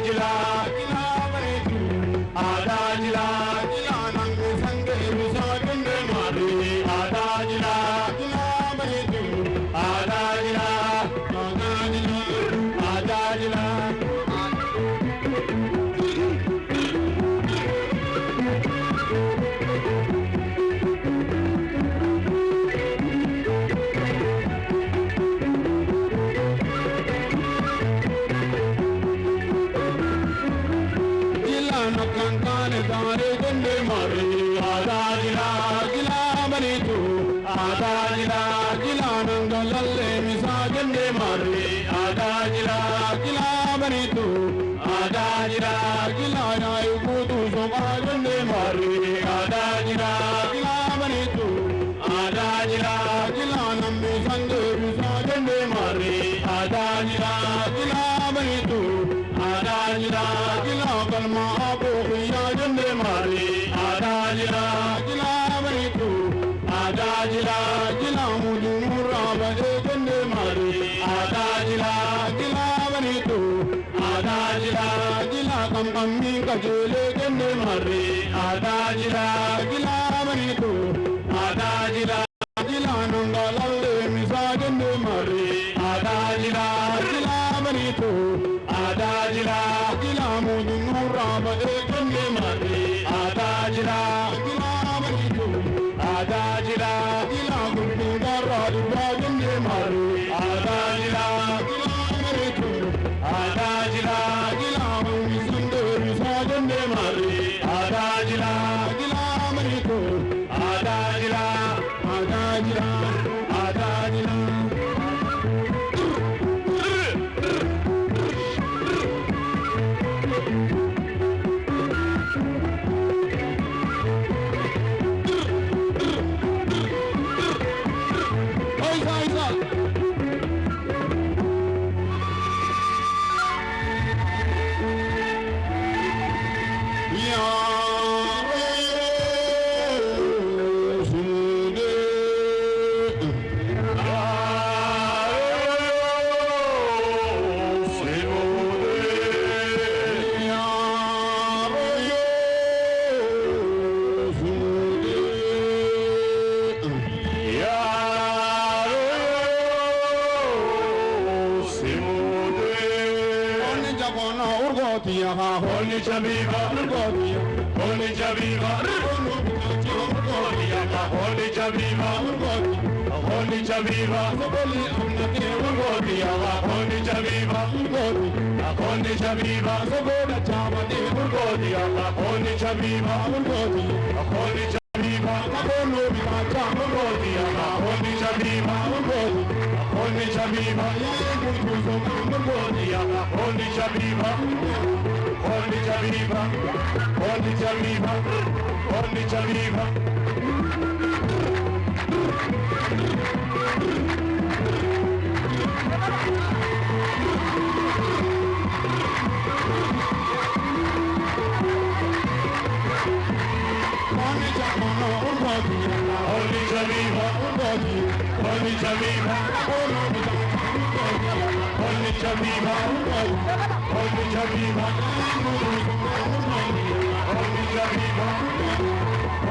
जिला जिला बने तू आधा जिला जिला नंग संगे विसाजन मारे आधा जिला जिला बने तू आधा जिला आधा जिला दारे गंडे मारे आधा जिला जिला बने तू आधा जिला जिला नंग लल्ले मिसा गंडे मारे आधा जिला जिला बने तू आधा जिला जिला नायु बुदु सोमा गंडे मारे आधा जिला जिला बने तू आधा जिला जिला नम्बे संगे मिसा गंडे मारे आधा जिला जिला बने तू आधा जिला जिला कलमा आपो जंडे मारे आधा जिला जिला बने तू आधा जिला जिला मुझे मुर्रा बजे जंडे मारे आधा जिला जिला बने तू आधा जिला जिला कम कमी कचेले जंडे मारे आधा जिला जिला बने तू आधा जिला जिला नंगा लल्ले मिसा जंडे मारे आधा जिला जिला बने तू आधा जिला जिला मुझे मुर्रा बजे जंडे मारे आधा जिला जिला बने तू आधा जिला जिला गुड्डू बारा दुबा जंडे मारे आधा जिला जिला बने तू आधा जिला जिला मुझे सुंदर सा जंडे मारे आधा जिला जिला बने तू आधा जिला आधा जिला आधा जिला Holy Jabiba, Holy Jabiba, Holy Jabiba, Holy Jabiba, Holy Jabiba, Holy Jabiba, Holy Jabiba, Holy Jabiba, Holy Jabiba, Holy Jabiba, Holy Jabiba, Holy Jabiba, Holy Jabiba, Holy Jabiba. Holy Jabiba, Holy Jabiba, Holy Jabiba, Holy Jabiba, Holy Jabiba, Holy Jabiba,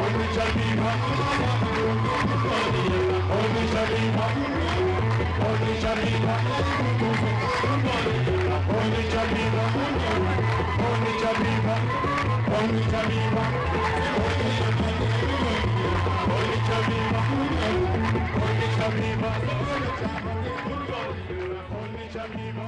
Holy Jabiba, Holy Jabiba, Holy Jabiba, Holy Jabiba, Holy Jabiba, Holy Jabiba, Holy Jabiba, Holy Jabiba, Holy Jabiba.